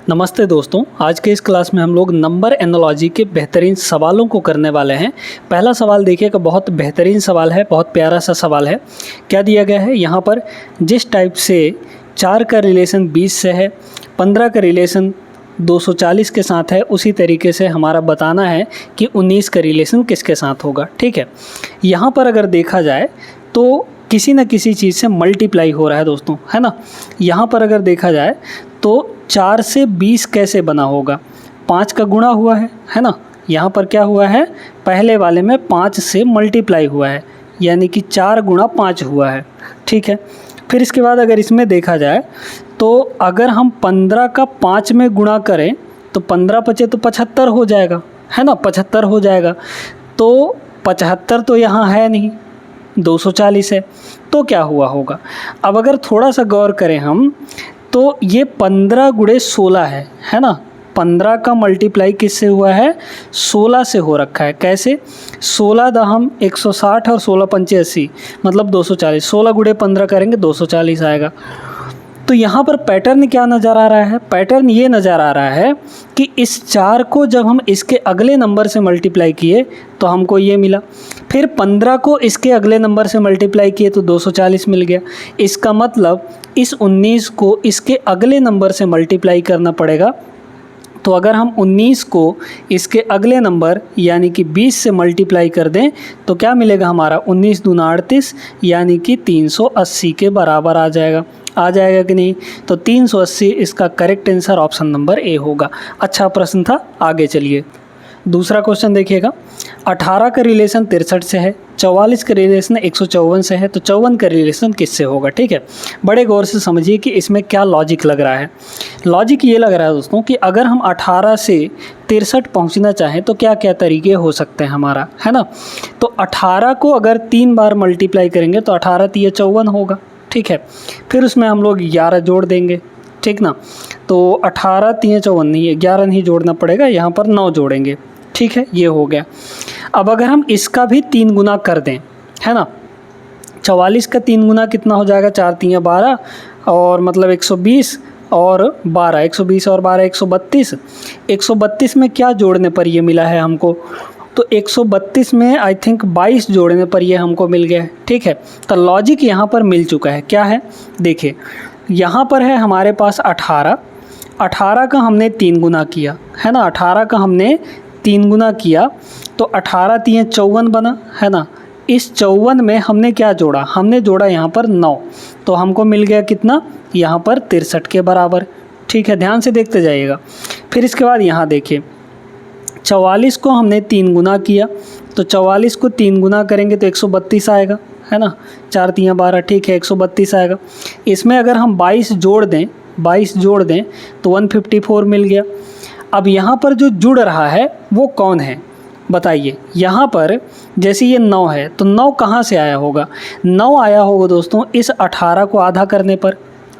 नमस्ते दोस्तों, आज के इस क्लास में हम लोग नंबर एनालॉजी के बेहतरीन सवालों को करने वाले हैं। पहला सवाल देखिएगा, बहुत बेहतरीन सवाल है, बहुत प्यारा सा सवाल है। क्या दिया गया है यहाँ पर, जिस टाइप से 4 का रिलेशन 20 से है, 15 का रिलेशन 240 के साथ है, उसी तरीके से हमारा बताना है कि 19 का रिलेशन किसके साथ होगा। ठीक है, यहाँ पर अगर देखा जाए तो किसी न किसी चीज़ से मल्टीप्लाई हो रहा है दोस्तों, है ना। यहाँ पर अगर देखा जाए तो 4 से 20 कैसे बना होगा, 5 का गुणा हुआ है ना। यहाँ पर क्या हुआ है, पहले वाले में 5 से मल्टीप्लाई हुआ है, यानी कि 4 गुणा 5 हुआ है। ठीक है, फिर इसके बाद अगर इसमें देखा जाए तो अगर हम 15 का 5 में गुणा करें तो 15 पचे तो 75 हो जाएगा, है ना, 75 हो जाएगा। तो 75 तो यहाँ है नहीं, 240 है, तो क्या हुआ होगा। अब अगर थोड़ा सा गौर करें हम तो ये 15 गुणे 16 है ना। 15 का मल्टीप्लाई किससे हुआ है, 16 से हो रखा है। कैसे, 16 दहम 160 और 16 पंचे 80, मतलब 240। 16 गुणे 15 करेंगे 240 आएगा। तो यहाँ पर पैटर्न क्या नज़र आ रहा है, पैटर्न ये नज़र आ रहा है कि इस 4 को जब हम इसके अगले नंबर से मल्टीप्लाई किए तो हमको ये मिला, फिर 15 को इसके अगले नंबर से मल्टीप्लाई किए तो 240 मिल गया। इसका मतलब इस 19 को इसके अगले नंबर से मल्टीप्लाई करना पड़ेगा। तो अगर हम 19 को इसके अगले नंबर यानी कि 20 से मल्टीप्लाई कर दें तो क्या मिलेगा हमारा, 19 दूना 38, यानी कि 380 के बराबर आ जाएगा कि नहीं। तो 380 इसका correct answer option number A होगा। अच्छा प्रश्न था, आगे चलिए। दूसरा क्वेश्चन देखिएगा, 18 का रिलेशन 63 से है, 44 का रिलेशन 154 से है, तो 54 का रिलेशन किससे होगा। ठीक है, बड़े गौर से समझिए कि इसमें क्या लॉजिक लग रहा है। लॉजिक ये लग रहा है दोस्तों कि अगर हम 18 से 63 पहुंचना चाहें तो क्या क्या तरीके हो सकते हैं हमारा, है ना। तो 18 को अगर 3 बार मल्टीप्लाई करेंगे तो 18 तिया 54 होगा। ठीक है, फिर उसमें हम लोग 11 जोड़ देंगे, ठीक ना। तो 18 तिया 54 नहीं है, 11 नहीं जोड़ना पड़ेगा, यहाँ पर 9 जोड़ेंगे। ठीक है, ये हो गया। अब अगर हम इसका भी 3 गुना कर दें, है ना, 44 का 3 गुना कितना हो जाएगा, 4 तिया 12 और मतलब 120 और 12, 120 और 12 132। 132 में क्या जोड़ने पर ये मिला है हमको, तो 132 में आई थिंक 22 जोड़ने पर ये हमको मिल गया है। ठीक है, तो लॉजिक यहाँ पर मिल चुका है। क्या है, देखिए यहाँ पर है हमारे पास 18 का हमने 3 गुना किया, है ना। 18 का हमने 3 गुना किया तो 18 तिया 54 बना, है ना। इस 54 में हमने क्या जोड़ा, हमने जोड़ा यहाँ पर 9, तो हमको मिल गया कितना, यहाँ पर 63 के बराबर। ठीक है, ध्यान से देखते जाइएगा। फिर इसके बाद यहाँ देखिए, 44 को हमने 3 गुना किया, तो 44 को 3 गुना करेंगे तो 132 आएगा, है ना। 4 तिया 12, ठीक है, 132 आएगा। इसमें अगर हम 22 जोड़ दें तो 154 मिल गया। अब यहाँ पर जो जुड़ रहा है वो कौन है बताइए। यहाँ पर जैसे ये 9 है तो 9 कहाँ से आया होगा, 9 आया होगा दोस्तों इस 18 को आधा करने पर।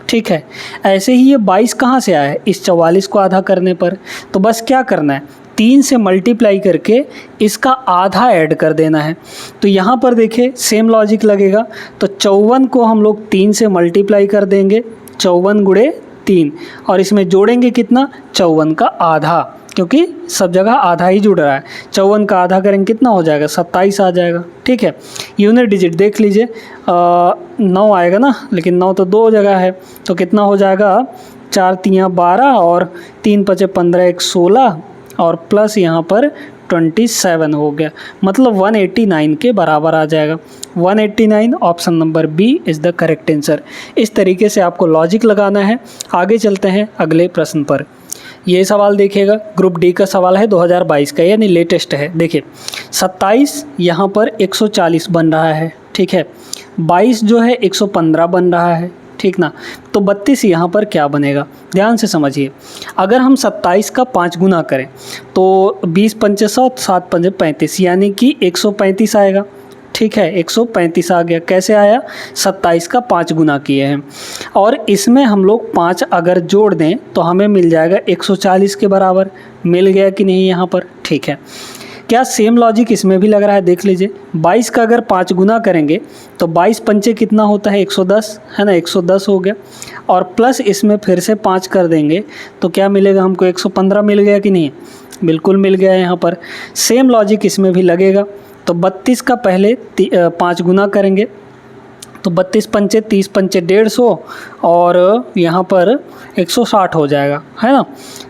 ठीक है, ऐसे ही ये 22 कहाँ से आया है, इस 44 को आधा करने पर। तो बस क्या करना है, 3 से मल्टीप्लाई करके इसका आधा ऐड कर देना है। तो यहाँ पर देखिए सेम लॉजिक लगेगा। तो 54 को हम लोग 3 से मल्टीप्लाई कर देंगे, 54 गुणे 3, और इसमें जोड़ेंगे कितना, 54 का आधा, क्योंकि सब जगह आधा ही जुड़ रहा है। 54 का आधा करेंगे कितना हो जाएगा, 27 आ जाएगा। ठीक है, यूनिट डिजिट देख लीजिए, 9 आएगा ना, लेकिन 9 तो 2 जगह है, तो कितना हो जाएगा, 4 तिया 12 और 3 पचे 15, 1 16 और प्लस यहाँ पर 27 हो गया, मतलब 189 के बराबर आ जाएगा। 189 option number B is the correct answer. इस तरीके से आपको लॉजिक लगाना है। आगे चलते हैं अगले प्रश्न पर। ये सवाल देखिएगा, ग्रुप डी का सवाल है 2022 का, यानी लेटेस्ट है। देखिए 27 यहाँ पर 140 बन रहा है, ठीक है, 22 जो है 115 बन रहा है, ठीक ना। तो 32 यहाँ पर क्या बनेगा, ध्यान से समझिए। अगर हम 27 का 5 गुना करें तो 20 पंचे 100, 7 पंचे 35, यानी कि 135 आएगा। ठीक है, 135 आ गया। कैसे आया, 27 का 5 गुना किए हैं, और इसमें हम लोग 5 अगर जोड़ दें तो हमें मिल जाएगा 140 के बराबर। मिल गया कि नहीं यहाँ पर। ठीक है, क्या सेम लॉजिक इसमें भी लग रहा है? देख लीजिए, 22 का अगर 5 गुना करेंगे तो 22 पंचे कितना होता है? 110 है ना, 110 हो गया। और प्लस इसमें फिर से 5 कर देंगे तो क्या मिलेगा हमको? 115 मिल गया कि नहीं? बिल्कुल मिल गया। यहाँ पर सेम लॉजिक इसमें भी लगेगा। तो 32 का पहले 5 गुना करेंगे तो 32 पंचे 30 पंचे 150 और यहाँ पर 160 हो जाएगा, है ना।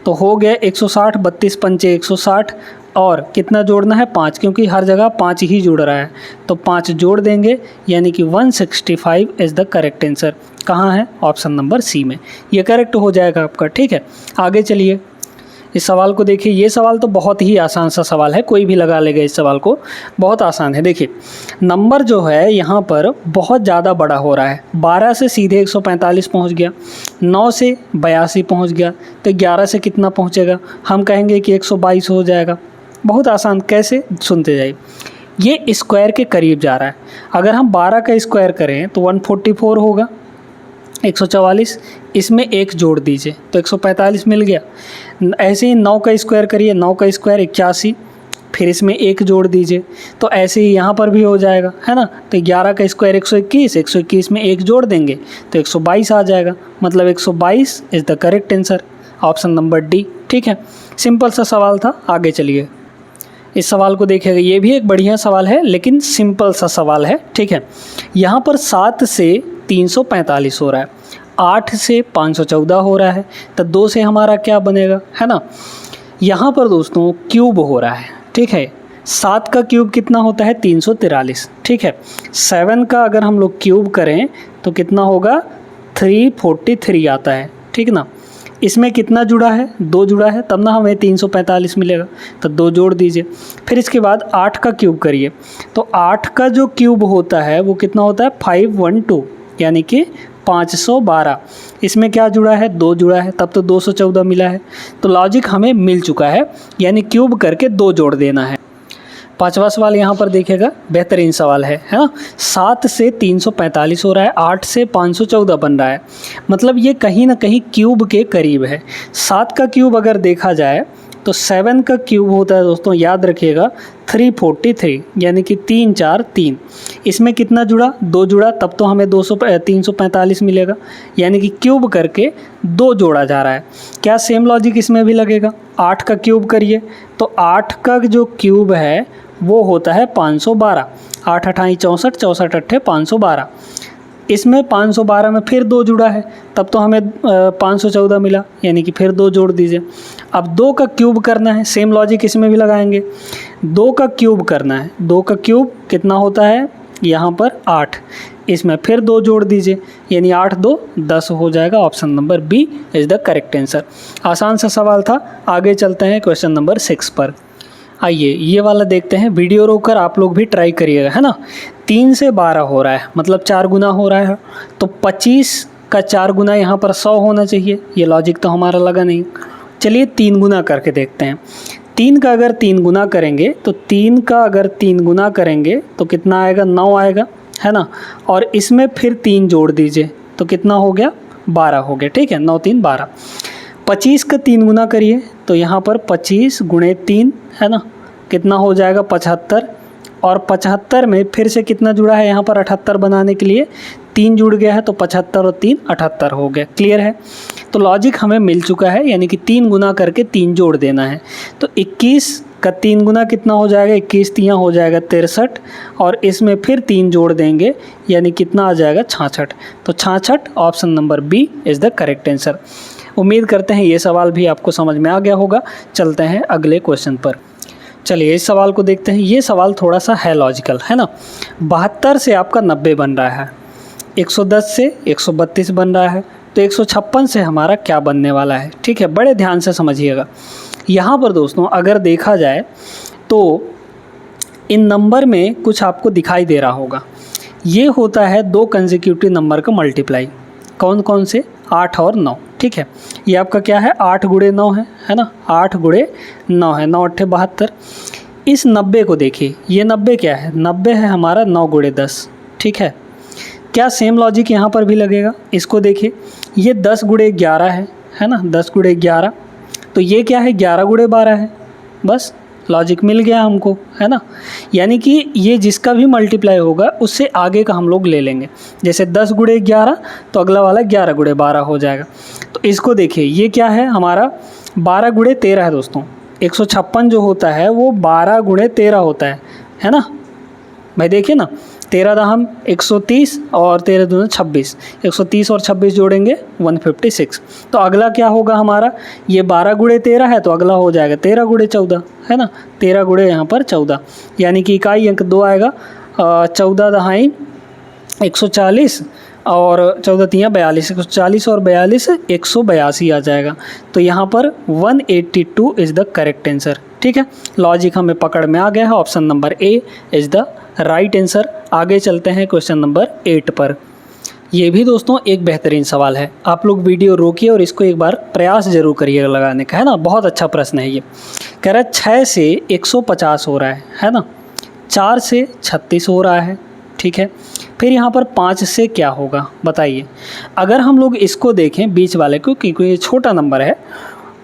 तो हो गया 160, 32 पंचे 160 और कितना जोड़ना है? 5, क्योंकि हर जगह 5 ही जुड़ रहा है तो 5 जोड़ देंगे, यानी कि 165 इज़ द करेक्ट आंसर। कहाँ है? ऑप्शन नंबर सी में। ये करेक्ट हो जाएगा आपका। ठीक है, आगे चलिए, इस सवाल को देखिए। ये सवाल तो बहुत ही आसान सा सवाल है, कोई भी लगा लेगा इस सवाल को, बहुत आसान है। देखिए, नंबर जो है यहाँ पर बहुत ज़्यादा बड़ा हो रहा है। 12 से सीधे 145 पहुँच गया, 9 से 82 पहुँच गया, तो 11 से कितना पहुँचेगा? हम कहेंगे कि 122 हो जाएगा। बहुत आसान, कैसे? सुनते जाइए। ये स्क्वायर के करीब जा रहा है। अगर हम 12 का स्क्वायर करें तो 144 होगा, 144, इसमें 1 जोड़ दीजिए तो 145 मिल गया। ऐसे ही 9 का स्क्वायर करिए, 9 का स्क्वायर 81, फिर इसमें 1 जोड़ दीजिए तो ऐसे ही यहाँ पर भी हो जाएगा, है ना। तो 11 का स्क्वायर 121, 121 में 1 जोड़ देंगे तो 122 आ जाएगा। मतलब 122 is the correct answer, option number D. ठीक है, सिंपल सा सवाल था। आगे चलिए, इस सवाल को देखिएगा। ये भी एक बढ़िया सवाल है लेकिन सिंपल सा सवाल है। ठीक है, यहाँ पर 7 से 345 हो रहा है, 8 से 514 हो रहा है, तो 2 से हमारा क्या बनेगा, है ना। यहाँ पर दोस्तों क्यूब हो रहा है। ठीक है, 7 का क्यूब कितना होता है? 343। ठीक है, 7 का अगर हम लोग क्यूब करें तो कितना होगा? 343 आता है। ठीक ना, इसमें कितना जुड़ा है? 2 जुड़ा है, तब ना हमें 345 मिलेगा, तो 2 जोड़ दीजिए। फिर इसके बाद 8 का क्यूब करिए तो 8 का जो क्यूब होता है वो कितना होता है? 512, यानी कि 512। इसमें क्या जुड़ा है? 2 जुड़ा है, तब तो 214 मिला है। तो लॉजिक हमें मिल चुका है, यानी क्यूब करके 2 जोड़ देना है। 5वां सवाल यहाँ पर देखिएगा, बेहतरीन सवाल है ना। 7 से 345 हो रहा है, 8 से 514 बन रहा है, मतलब ये कहीं ना कहीं क्यूब के करीब है। 7 का क्यूब अगर देखा जाए तो 7 का क्यूब होता है दोस्तों, याद रखिएगा, 343, यानी कि 3 4 3। इसमें कितना जुड़ा? 2 जुड़ा, तब तो हमें 345 मिलेगा, यानी कि क्यूब करके 2 जोड़ा जा रहा है। क्या सेम लॉजिक इसमें भी लगेगा? 8 का क्यूब करिए तो 8 का जो क्यूब है वो होता है 512। 8 अठाई 64, 64 अट्ठे 512। इसमें 512 में फिर 2 जुड़ा है, तब तो हमें 514 मिला, यानी कि फिर 2 जोड़ दीजिए। अब 2 का क्यूब करना है, सेम लॉजिक इसमें भी लगाएंगे। 2 का क्यूब करना है, 2 का क्यूब कितना होता है? यहाँ पर 8, इसमें फिर 2 जोड़ दीजिए, यानी 8 2 10 हो जाएगा। Option number B is the correct answer. आसान सा सवाल था। आगे चलते हैं क्वेश्चन नंबर 6 पर। आइए ये वाला देखते हैं, वीडियो रोककर आप लोग भी ट्राई करिएगा, है ना। 3 से 12 हो रहा है, मतलब 4 गुना हो रहा है, तो 25 का 4 गुना यहाँ पर 100 होना चाहिए। ये लॉजिक तो हमारा लगा नहीं। चलिए 3 गुना करके देखते हैं। 3 का अगर 3 गुना करेंगे तो 3 का अगर 3 गुना करेंगे तो कितना आएगा? 9 आएगा, है ना। और इसमें फिर 3 जोड़ दीजिए तो कितना हो गया? 12 हो गया। ठीक है, 9 3 12। 25 का 3 गुना करिए तो यहाँ पर 25 गुणे 3, है ना, कितना हो जाएगा? 75। और 75 में फिर से कितना जुड़ा है? यहाँ पर 78 बनाने के लिए 3 जुड़ गया है, तो 75 और 3 78 हो गया। क्लियर है? तो लॉजिक हमें मिल चुका है, यानी कि 3 गुना करके 3 जोड़ देना है। तो 21 का 3 गुना कितना हो जाएगा? 21 3 हो जाएगा 63, और इसमें फिर 3 जोड़ देंगे, यानी कितना आ जाएगा? 66। तो 66 option number B is the correct answer. उम्मीद करते हैं ये सवाल भी आपको समझ में आ गया होगा। चलते हैं अगले क्वेश्चन पर। चलिए इस सवाल को देखते हैं। ये सवाल थोड़ा सा है लॉजिकल, है ना। 72 से आपका 90 बन रहा है, 110 से 132 बन रहा है, तो 156 से हमारा क्या बनने वाला है? ठीक है, बड़े ध्यान से समझिएगा। यहाँ पर दोस्तों अगर देखा जाए तो इन नंबर में कुछ आपको दिखाई दे रहा होगा। ये होता है 2 कंसेक्यूटिव नंबर का मल्टीप्लाई। कौन कौन से? 8 और 9। ठीक है, ये आपका क्या है? 8 गुणे 9 है ना, 8 गुणे 9 है, 9 अट्ठे 72। इस 90 को देखिए, ये 90 क्या है? 90 है हमारा 9 गुणे 10। ठीक है, क्या सेम लॉजिक यहाँ पर भी लगेगा? इसको देखिए, ये 10 गुणे 11 है ना, 10 गुणे 11। तो ये क्या है? 11 गुणे 12 है, बस लॉजिक मिल गया हमको, है ना। यानी कि ये जिसका भी मल्टीप्लाई होगा उससे आगे का हम लोग ले लेंगे। जैसे 10 गुणे 11 तो अगला वाला 11 गुणे 12 हो जाएगा। तो इसको देखिए, ये क्या है हमारा 12 गुणे 13 है दोस्तों। 156 जो होता है वो 12 गुणे 13 होता है ना भाई। देखिए ना, 13 दहम 130 और 13 दूना 26, 130 और 26 जोड़ेंगे 156। तो अगला क्या होगा हमारा, ये 12 गुणे 13 है तो अगला हो जाएगा 13 गुणे 14, है ना। 13 गुणे यहाँ पर 14, यानी कि इकाई अंक 2 आएगा। 14 दहाई 140 और 14 तियाँ 42, 140 और 42 182 आ जाएगा। तो यहाँ पर 182 इज़ द करेक्ट आंसर। ठीक है, लॉजिक हमें पकड़ में आ गया है। Option number A is the right answer. आगे चलते हैं क्वेश्चन नंबर 8 पर। ये भी दोस्तों एक बेहतरीन सवाल है। आप लोग वीडियो रोकिए और इसको एक बार प्रयास जरूर करिएगा लगाने का, है ना। बहुत अच्छा प्रश्न है ये। कह रहा है 6 से 150 हो रहा है ना। 4 से 36 हो रहा है, ठीक है। फिर यहाँ पर 5 से क्या होगा बताइए। अगर हम लोग इसको देखें बीच वाले को, क्योंकि ये छोटा नंबर है,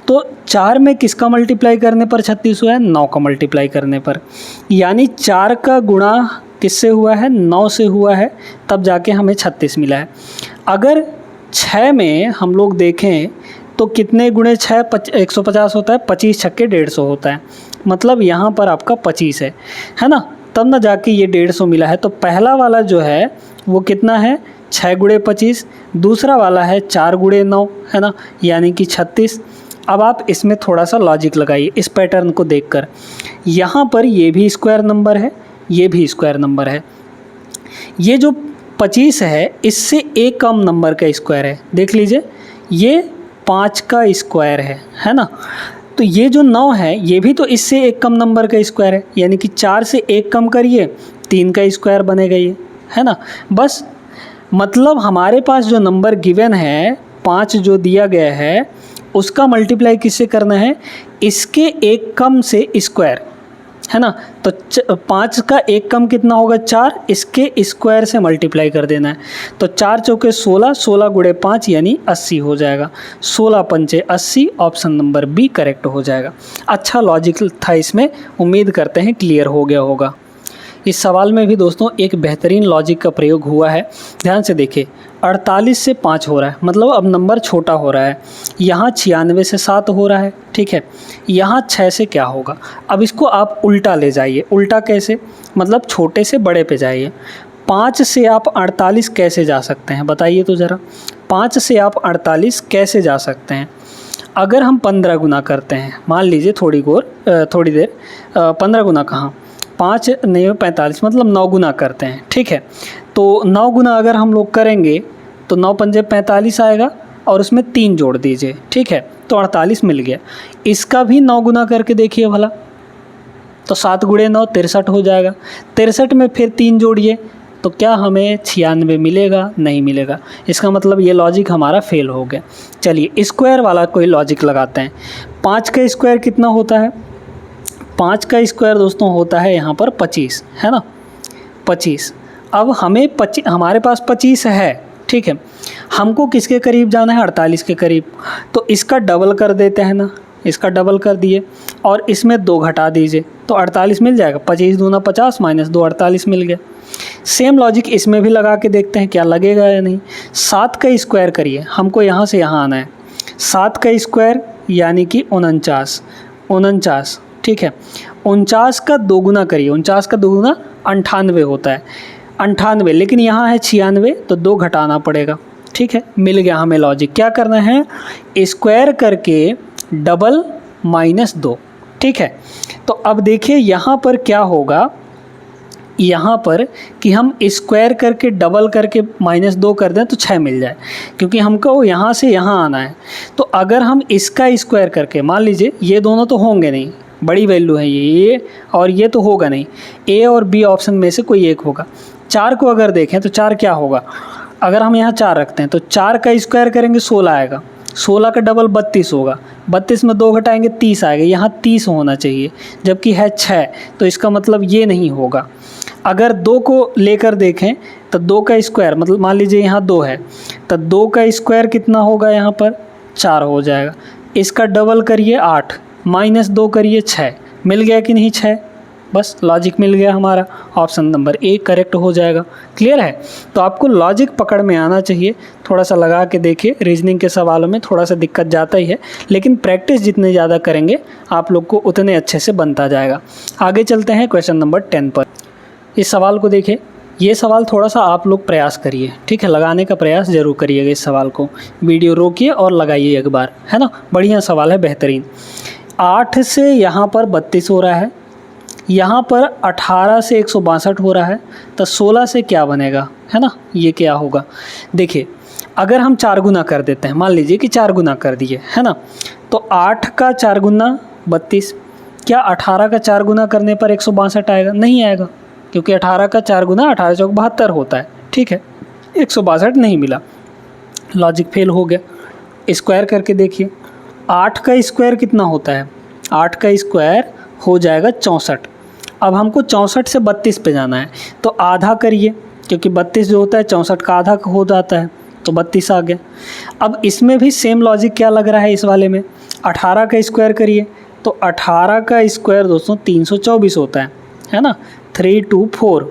तो 4 में किसका मल्टीप्लाई करने पर 36 हुआ है, 9 का मल्टीप्लाई करने पर। यानी 4 का गुणा किससे हुआ है, 9 से हुआ है, तब जाके हमें 36 मिला है। अगर 6 में हम लोग देखें तो कितने गुणे 6 150 होता है, 25 छक्के 150 होता है। मतलब यहाँ पर आपका 25 है ना, तब ना जाके ये 150 मिला है। तो पहला वाला जो है वो कितना है, 6 गुणे 25। दूसरा वाला है 4 गुणे 9, है ना, यानी कि 36। अब आप इसमें थोड़ा सा लॉजिक लगाइए इस पैटर्न को देखकर। यहाँ पर ये भी स्क्वायर नंबर है, ये भी स्क्वायर नंबर है। ये जो 25 है इससे एक कम नंबर का स्क्वायर है। देख लीजिए, ये 5 का स्क्वायर है ना। तो ये जो 9 है ये भी तो इससे एक कम नंबर का स्क्वायर है, यानी कि 4 से एक कम करिए 3 का स्क्वायर बनेगा ये, है ना। बस मतलब हमारे पास जो नंबर गिवन है 5 जो दिया गया है उसका मल्टीप्लाई किससे करना है, इसके एक कम से स्क्वायर, है ना। तो 5 का एक कम कितना होगा 4, इसके स्क्वायर से मल्टीप्लाई कर देना है। तो 4 चौके 16, 16 गुणे 5 यानी 80 हो जाएगा। 16 पंचे 80, ऑप्शन नंबर बी करेक्ट हो जाएगा। अच्छा लॉजिक था इसमें, उम्मीद करते हैं क्लियर हो गया होगा। इस सवाल में भी दोस्तों एक बेहतरीन लॉजिक का प्रयोग हुआ है। ध्यान से देखिए, 48 से 5 हो रहा है, मतलब अब नंबर छोटा हो रहा है। यहाँ 96 से 7 हो रहा है, ठीक है। यहाँ 6 से क्या होगा, अब इसको आप उल्टा ले जाइए। उल्टा कैसे, मतलब छोटे से बड़े पे जाइए। 5 से आप 48 कैसे जा सकते हैं बताइए तो ज़रा। 5 से आप 48 कैसे जा सकते हैं। अगर हम 15 गुना करते हैं, मान लीजिए थोड़ी देर 15 गुना कहाँ, 5 नहीं 45, मतलब 9 गुना करते हैं, ठीक है। तो 9 गुना अगर हम लोग करेंगे तो 9 पंजे 45 आएगा और उसमें 3 जोड़ दीजिए, ठीक है, तो 48 मिल गया। इसका भी 9 गुना करके देखिए भला, तो 7 गुणे 9 63 हो जाएगा। 63 में फिर 3 जोड़िए तो क्या हमें 96 मिलेगा, नहीं मिलेगा। इसका मतलब ये लॉजिक हमारा फेल हो गया। चलिए स्क्वायर वाला कोई लॉजिक लगाते हैं। 5 का स्क्वायर कितना होता है, 5 का स्क्वायर दोस्तों होता है यहाँ पर 25, है ना, 25। अब हमें हमारे पास 25 है, ठीक है। हमको किसके करीब जाना है, 48 के करीब। तो इसका डबल कर देते हैं ना, इसका डबल कर दिए और इसमें 2 घटा दीजिए तो 48 मिल जाएगा। 25 दूना 50 माइनस 2 48 मिल गया। सेम लॉजिक इसमें भी लगा के देखते हैं क्या लगेगा या नहीं। 7 का स्क्वायर करिए, हमको यहाँ से यहाँ आना है। 7 का स्क्वायर यानी कि 49, ठीक है। 49 का 2 गुना करिए, 49 का 2 गुना 98 होता है, 98, लेकिन यहाँ है 96 तो 2 घटाना पड़ेगा, ठीक है। मिल गया हमें लॉजिक। क्या करना है, स्क्वायर करके डबल माइनस 2, ठीक है। तो अब देखिए यहाँ पर क्या होगा, यहाँ पर कि हम स्क्वायर करके डबल करके -2 कर दें तो 6 मिल जाए, क्योंकि हमको यहाँ से यहाँ आना है। तो अगर हम इसका स्क्वायर करके, मान लीजिए ये दोनों तो होंगे नहीं, बड़ी वैल्यू है ये और ये तो होगा नहीं, ए और बी ऑप्शन में से कोई एक होगा। 4 को अगर देखें तो 4 क्या होगा, अगर हम यहाँ 4 रखते हैं तो 4 का स्क्वायर करेंगे 16 आएगा, 16 का डबल 32 होगा, 32 में 2 घटाएंगे 30 आएगा। यहाँ 30 होना चाहिए जबकि है 6, तो इसका मतलब ये नहीं होगा। अगर 2 को लेकर देखें तो 2 का स्क्वायर, मतलब मान लीजिए यहाँ 2 है तो 2 का स्क्वायर कितना होगा, यहाँ पर 4 हो जाएगा। इसका डबल करिए 8 -2 करिए 6, मिल गया कि नहीं 6, बस लॉजिक मिल गया हमारा, ऑप्शन नंबर ए करेक्ट हो जाएगा। क्लियर है? तो आपको लॉजिक पकड़ में आना चाहिए। थोड़ा सा लगा के देखिए, रीजनिंग के सवालों में थोड़ा सा दिक्कत जाता ही है, लेकिन प्रैक्टिस जितने ज़्यादा करेंगे आप लोग को उतने अच्छे से बनता जाएगा। आगे चलते हैं क्वेश्चन नंबर 10 पर। इस सवाल को देखिए, ये सवाल थोड़ा सा आप लोग प्रयास करिए, ठीक है, लगाने का प्रयास ज़रूर करिएगा इस सवाल को। वीडियो रोकिए और लगाइए एक बार, है ना। बढ़िया सवाल है, बेहतरीन। 8 से यहाँ पर 32 हो रहा है, यहाँ पर 18 से 162 हो रहा है, तो 16 से क्या बनेगा, है ना, ये क्या होगा। देखिए, अगर हम 4 गुना कर देते हैं, मान लीजिए कि 4 गुना कर दिए, है ना, तो 8 का 4 गुना 32, क्या 18 का 4 गुना करने पर 162 आएगा? नहीं आएगा, क्योंकि 18 का 4 गुना 18 चौक 72 होता है, ठीक है। 162 नहीं मिला, लॉजिक फेल हो गया। स्क्वायर करके देखिए, 8 का स्क्वायर कितना होता है? 8 का स्क्वायर हो जाएगा 64। अब हमको 64 से 32 पे जाना है, तो आधा करिए, क्योंकि 32 जो होता है 64 का आधा हो जाता है, तो 32 आ गया। अब इसमें भी सेम लॉजिक क्या लग रहा है इस वाले में, 18 का स्क्वायर करिए, तो 18 का स्क्वायर दोस्तों 324 होता है ना, 3 2 4।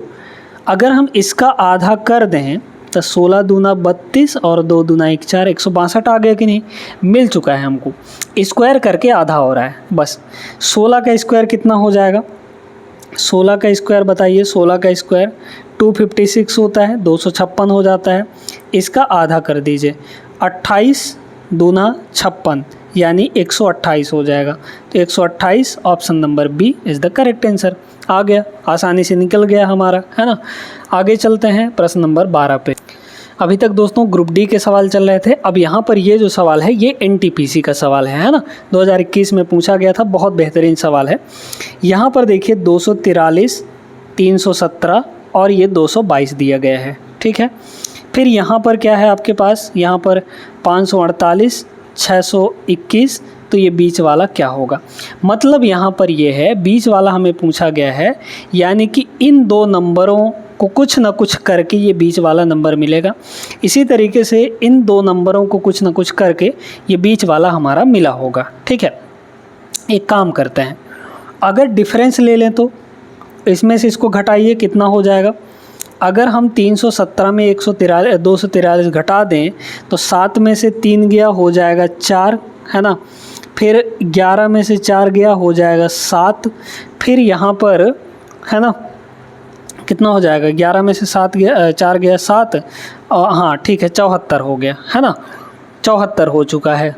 अगर हम इसका आधा कर दें तो 16 दूना 32 और 2 दूना 1 4, 162 आ गया कि नहीं? मिल चुका है हमको। स्क्वायर करके आधा हो रहा है बस। 16 का स्क्वायर कितना हो जाएगा? 16 का स्क्वायर बताइए। 16 का स्क्वायर 256 होता है, 256 हो जाता है। इसका आधा कर दीजिए, 28 दूना 56 यानी 128 हो जाएगा। तो 128 option number B is the correct answer. आ गया, आसानी से निकल गया हमारा, है ना। आगे चलते हैं प्रश्न नंबर 12 पे। अभी तक दोस्तों ग्रुप डी के सवाल चल रहे थे। अब यहाँ पर ये जो सवाल है ये एनटीपीसी का सवाल है ना, 2021 में पूछा गया था, बहुत बेहतरीन सवाल है। यहाँ पर देखिए 243, 317 और ये 222 दिया गया है, ठीक है। फिर यहाँ पर क्या है आपके पास, यहाँ पर 548, 621, तो ये बीच वाला क्या होगा? मतलब यहाँ पर ये है, बीच वाला हमें पूछा गया है, यानी कि इन दो नंबरों को कुछ ना कुछ करके ये बीच वाला नंबर मिलेगा। इसी तरीके से इन दो नंबरों को कुछ ना कुछ करके ये बीच वाला हमारा मिला होगा, ठीक है। एक काम करते हैं, अगर डिफरेंस ले लें तो इसमें से इसको घटाइए, कितना हो जाएगा? अगर हम 317 में 243 घटा दें तो 7 में से 3 गया हो जाएगा 4, है ना। फिर 11 में से 4 गया हो जाएगा 7। फिर यहाँ पर, है ना, कितना हो जाएगा? 11 में से 7 गया, 4 गया 7, हाँ ठीक है, 74 हो गया, है ना, 74 हो चुका है।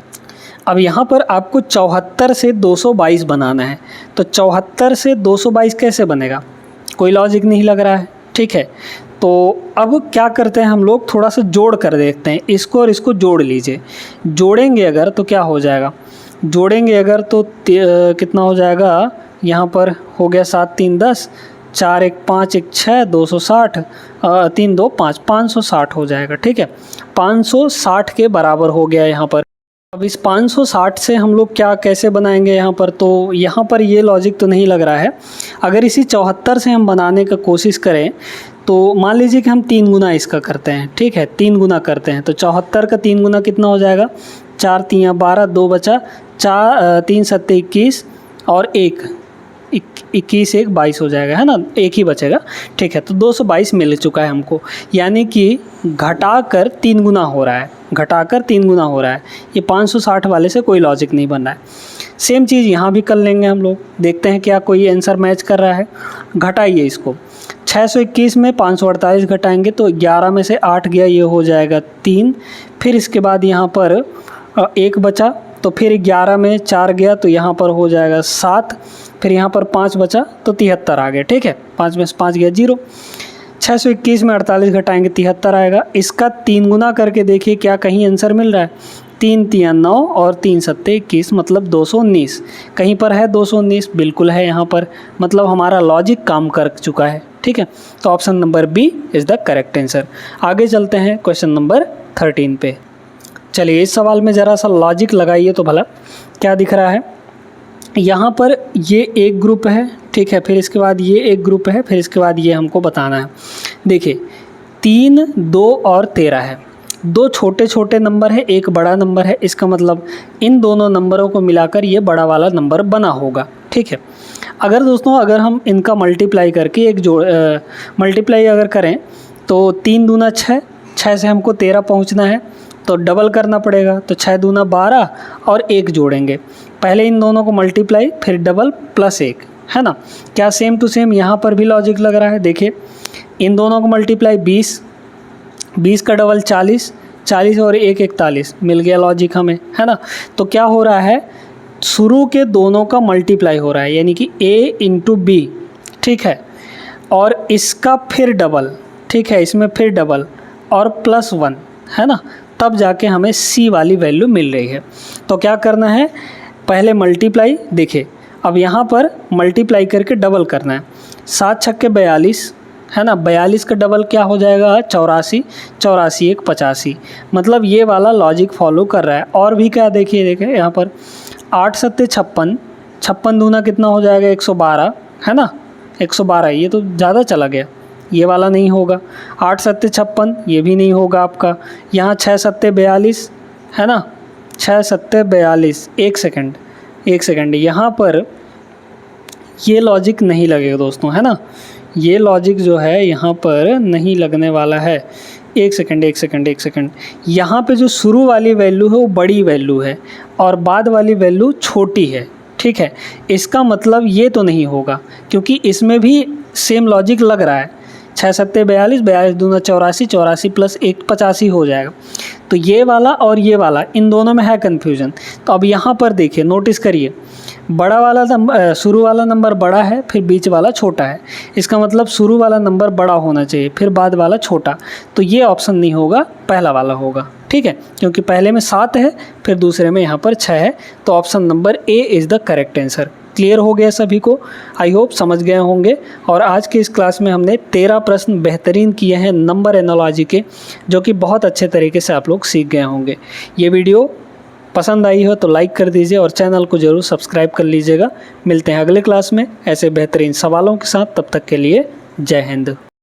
अब यहाँ पर आपको 74 से 222 बनाना है, तो 74 से 222 कैसे बनेगा? कोई लॉजिक नहीं लग रहा है, ठीक है। तो अब क्या करते हैं हम लोग, थोड़ा सा जोड़ कर देखते हैं, इसको और इसको जोड़ लीजिए। जोड़ेंगे अगर तो क्या हो जाएगा? जोड़ेंगे अगर तो कितना हो जाएगा? यहाँ पर हो गया 7 3 10, 4 1 5 1 6, 260, 3 2 5, 560 हो जाएगा, ठीक है। 560 के बराबर हो गया यहाँ पर। अब इस 560 से हम लोग क्या कैसे बनाएंगे यहाँ पर? तो यहाँ पर ये लॉजिक तो नहीं लग रहा है। अगर इसी 74 से हम बनाने का कोशिश करें तो मान लीजिए कि हम 3 गुना इसका करते हैं, ठीक है, 3 गुना करते हैं, तो 74 का 3 गुना कितना हो जाएगा? 4 3 12, 2 बचा, 4 3 7 21 और 1 21 1 22 हो जाएगा, है ना, एक ही बचेगा, ठीक है। तो 222 मिल चुका है हमको, यानी कि घटाकर 3 गुना हो रहा है, घटाकर 3 गुना हो रहा है। ये 560 वाले से कोई लॉजिक नहीं बन रहा है। सेम चीज़ यहाँ भी कर लेंगे हम लोग, देखते हैं क्या कोई आंसर मैच कर रहा है। घटाइए इसको, 621 में 548 घटाएंगे तो 11 में से 8 गया, ये हो जाएगा 3। फिर इसके बाद यहाँ पर 1 बचा, तो फिर 11 में 4 गया तो यहाँ पर हो जाएगा 7। फिर यहाँ पर 5 बचा तो 73 आ गया, ठीक है। 5 में से 5 गया 0। 621 में 48 घटाएंगे 73 आएगा। इसका 3 गुना करके देखिए क्या कहीं आंसर मिल रहा है? 3 3 9 और 3 7 21, मतलब 219। कहीं पर है 219? बिल्कुल है यहाँ पर, मतलब हमारा लॉजिक काम कर चुका है, ठीक है। तो option number B is the correct answer. आगे चलते हैं क्वेश्चन नंबर 13 पे। चलिए इस सवाल में ज़रा सा लॉजिक लगाइए तो भला क्या दिख रहा है। यहाँ पर ये एक ग्रुप है, ठीक है, फिर इसके बाद ये एक ग्रुप है, फिर इसके बाद ये हमको बताना है। देखिए 3 2 और 13 है, 2 छोटे छोटे नंबर है, एक बड़ा नंबर है। इसका मतलब इन दोनों नंबरों को मिलाकर ये बड़ा वाला नंबर बना होगा, ठीक है। अगर दोस्तों अगर हम इनका मल्टीप्लाई करके मल्टीप्लाई अगर करें तो 3 दूना 6, 6 से हमको 13 पहुंचना है तो डबल करना पड़ेगा, तो 6 दूना 12 और 1 जोड़ेंगे। पहले इन दोनों को मल्टीप्लाई फिर डबल प्लस 1, है ना। क्या सेम टू सेम यहाँ पर भी लॉजिक लग रहा है। देखिए इन दोनों को मल्टीप्लाई 20, 20 का डबल 40, 40 और 1 41, मिल गया लॉजिक हमें, है ना। तो क्या हो रहा है, शुरू के दोनों का मल्टीप्लाई हो रहा है, यानी कि a इंटू बी, ठीक है, और इसका फिर डबल, ठीक है, इसमें फिर डबल और +1, है ना, तब जाके हमें c वाली वैल्यू मिल रही है। तो क्या करना है, पहले मल्टीप्लाई, देखिए अब यहाँ पर मल्टीप्लाई करके डबल करना है। 7 छक्के 42, है ना, 42 का डबल क्या हो जाएगा 84, 84 1 85, मतलब ये वाला लॉजिक फॉलो कर रहा है। और भी क्या, देखिए यहाँ पर 8 सत्ते 56, 56 दूना कितना हो जाएगा 112, है ना, 112, ये तो ज़्यादा चला गया, ये वाला नहीं होगा। 8 सत्ते 56, ये भी नहीं होगा आपका। यहाँ 6 सत्ते 42, है ना, 6 सत्ते 42, एक सेकंड, यहाँ पर ये लॉजिक नहीं लगेगा दोस्तों, है ना, ये लॉजिक जो है यहाँ पर नहीं लगने वाला है। एक सेकंड, यहाँ पे जो शुरू वाली वैल्यू है वो बड़ी वैल्यू है और बाद वाली वैल्यू छोटी है, ठीक है। इसका मतलब ये तो नहीं होगा, क्योंकि इसमें भी सेम लॉजिक लग रहा है। 6 सत्ते 42, 42 दूना 84, 84 प्लस 1 85 हो जाएगा। तो ये वाला और ये वाला, इन दोनों में है कन्फ्यूजन। तो अब यहाँ पर देखिए, नोटिस करिए, बड़ा वाला नंबर, शुरू वाला नंबर बड़ा है, फिर बीच वाला छोटा है। इसका मतलब शुरू वाला नंबर बड़ा होना चाहिए, फिर बाद वाला छोटा। तो ये ऑप्शन नहीं होगा, पहला वाला होगा, ठीक है, क्योंकि पहले में 7 है, फिर दूसरे में यहाँ पर 6 है। तो option number A is the correct answer. Clear हो गया सभी को, आई होप समझ गए होंगे। और आज के इस क्लास में हमने 13 प्रश्न बेहतरीन किए हैं नंबर एनालॉजी के, जो कि बहुत अच्छे तरीके से आप लोग सीख गए होंगे। ये वीडियो पसंद आई हो तो लाइक कर दीजिए और चैनल को ज़रूर सब्सक्राइब कर लीजिएगा। मिलते हैं अगले क्लास में ऐसे बेहतरीन सवालों के साथ, तब तक के लिए जय हिंद।